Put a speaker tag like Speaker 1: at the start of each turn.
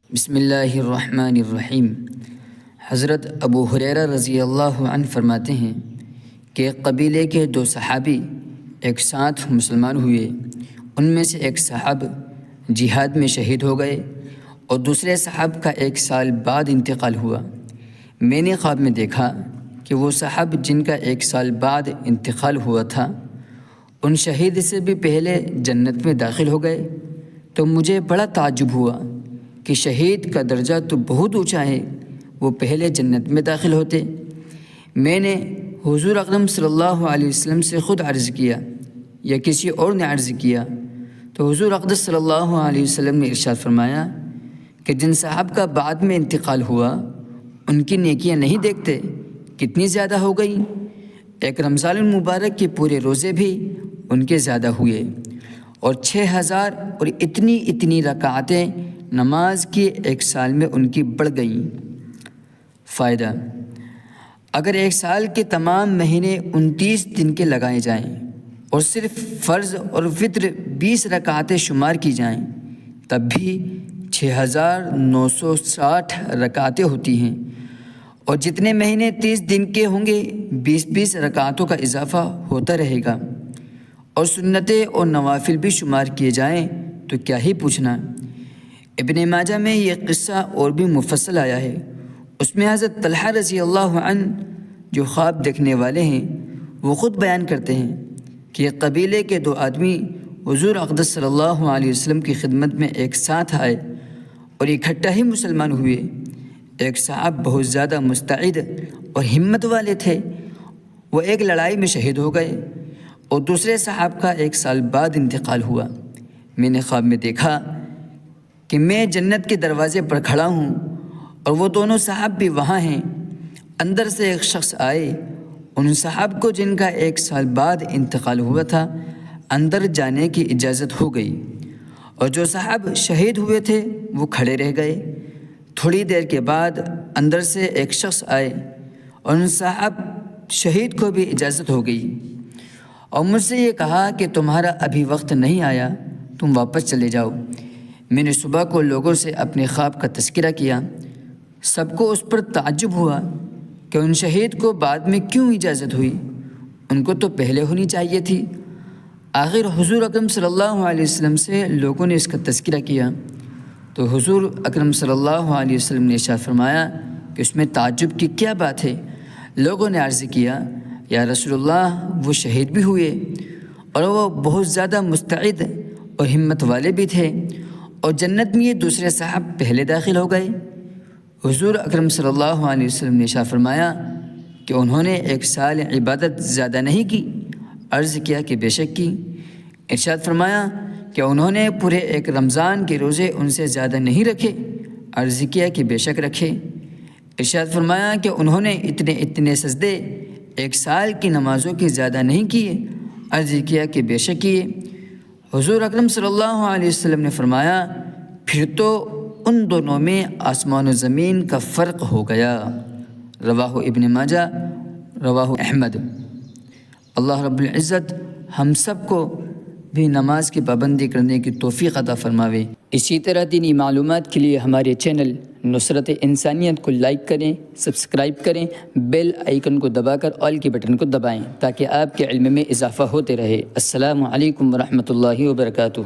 Speaker 1: بسم اللہ الرحمن الرحیم۔ حضرت ابو ہریرہ رضی اللہ عنہ فرماتے ہیں کہ ایک قبیلے کے دو صحابی ایک ساتھ مسلمان ہوئے۔ ان میں سے ایک صاحب جہاد میں شہید ہو گئے اور دوسرے صاحب کا 1 سال بعد انتقال ہوا۔ میں نے خواب میں دیکھا کہ وہ صاحب جن کا 1 سال بعد انتقال ہوا تھا ان شہید سے بھی پہلے جنت میں داخل ہو گئے، تو مجھے بڑا تعجب ہوا کہ شہید کا درجہ تو بہت اونچا ہے، وہ پہلے جنت میں داخل ہوتے۔ میں نے حضور اکرم صلی اللہ علیہ وسلم سے خود عرض کیا یا کسی اور نے عرض کیا، تو حضور اقدس صلی اللہ علیہ وسلم نے ارشاد فرمایا کہ جن صاحب کا بعد میں انتقال ہوا ان کی نیکیاں نہیں دیکھتے کتنی زیادہ ہو گئی، ایک رمضان المبارک کے پورے روزے بھی ان کے زیادہ ہوئے، اور 6000 اور اتنی رکعتیں نماز کی 1 سال میں ان کی بڑھ گئیں۔ فائدہ: اگر 1 سال کے تمام مہینے 29 دن کے لگائے جائیں اور صرف فرض اور وتر 20 رکعتیں شمار کی جائیں تب بھی 6960 رکعتیں ہوتی ہیں، اور جتنے مہینے 30 دن کے ہوں گے 20 رکعتوں کا اضافہ ہوتا رہے گا، اور سنتیں اور نوافل بھی شمار کیے جائیں تو کیا ہی پوچھنا۔ ابن ماجہ میں یہ قصہ اور بھی مفصل آیا ہے، اس میں حضرت طلحہ رضی اللہ عنہ جو خواب دیکھنے والے ہیں وہ خود بیان کرتے ہیں کہ ایک قبیلے کے 2 آدمی حضور اقدس صلی اللہ علیہ وسلم کی خدمت میں ایک ساتھ آئے اور اکٹھا ہی مسلمان ہوئے۔ ایک صاحب بہت زیادہ مستعد اور ہمت والے تھے، وہ ایک لڑائی میں شہید ہو گئے، اور دوسرے صاحب کا 1 سال بعد انتقال ہوا۔ میں نے خواب میں دیکھا کہ میں جنت کے دروازے پر کھڑا ہوں اور وہ دونوں صاحب بھی وہاں ہیں۔ اندر سے ایک شخص آئے، ان صاحب کو جن کا 1 سال بعد انتقال ہوا تھا اندر جانے کی اجازت ہو گئی، اور جو صاحب شہید ہوئے تھے وہ کھڑے رہ گئے۔ تھوڑی دیر کے بعد اندر سے ایک شخص آئے اور ان صاحب شہید کو بھی اجازت ہو گئی، اور مجھ سے یہ کہا کہ تمہارا ابھی وقت نہیں آیا، تم واپس چلے جاؤ۔ میں نے صبح کو لوگوں سے اپنے خواب کا تذکرہ کیا، سب کو اس پر تعجب ہوا کہ ان شہید کو بعد میں کیوں اجازت ہوئی، ان کو تو پہلے ہونی چاہیے تھی۔ آخر حضور اکرم صلی اللہ علیہ وسلم سے لوگوں نے اس کا تذکرہ کیا، تو حضور اکرم صلی اللہ علیہ وسلم نے ارشاد فرمایا کہ اس میں تعجب کی کیا بات ہے۔ لوگوں نے عرض کیا، یا رسول اللہ وہ شہید بھی ہوئے اور وہ بہت زیادہ مستعد اور ہمت والے بھی تھے، اور جنت میں یہ دوسرے صاحب پہلے داخل ہو گئے۔ حضور اکرم صلی اللہ علیہ وسلم نے ارشاد فرمایا کہ انہوں نے 1 سال عبادت زیادہ نہیں کی؟ عرض کیا کہ بے شک کی۔ ارشاد فرمایا کہ انہوں نے پورے 1 رمضان کے روزے ان سے زیادہ نہیں رکھے؟ عرض کیا کہ بے شک رکھے۔ ارشاد فرمایا کہ انہوں نے اتنے سجدے 1 سال کی نمازوں کے زیادہ نہیں کیے؟ عرض کیا کہ بے شک کیے۔ حضور اکرم صلی اللہ علیہ وسلم نے فرمایا پھر تو ان دونوں میں آسمان و زمین کا فرق ہو گیا۔ رواہ ابن ماجہ، رواہ احمد۔ اللہ رب العزت ہم سب کو بھی نماز کی پابندی کرنے کی توفیق عطا فرماوے۔ اسی طرح دینی معلومات کے لیے ہمارے چینل نصرت انسانیت کو لائک کریں، سبسکرائب کریں، بیل آئیکن کو دبا کر آل کے بٹن کو دبائیں تاکہ آپ کے علم میں اضافہ ہوتے رہے۔ السلام علیکم ورحمۃ اللہ وبرکاتہ۔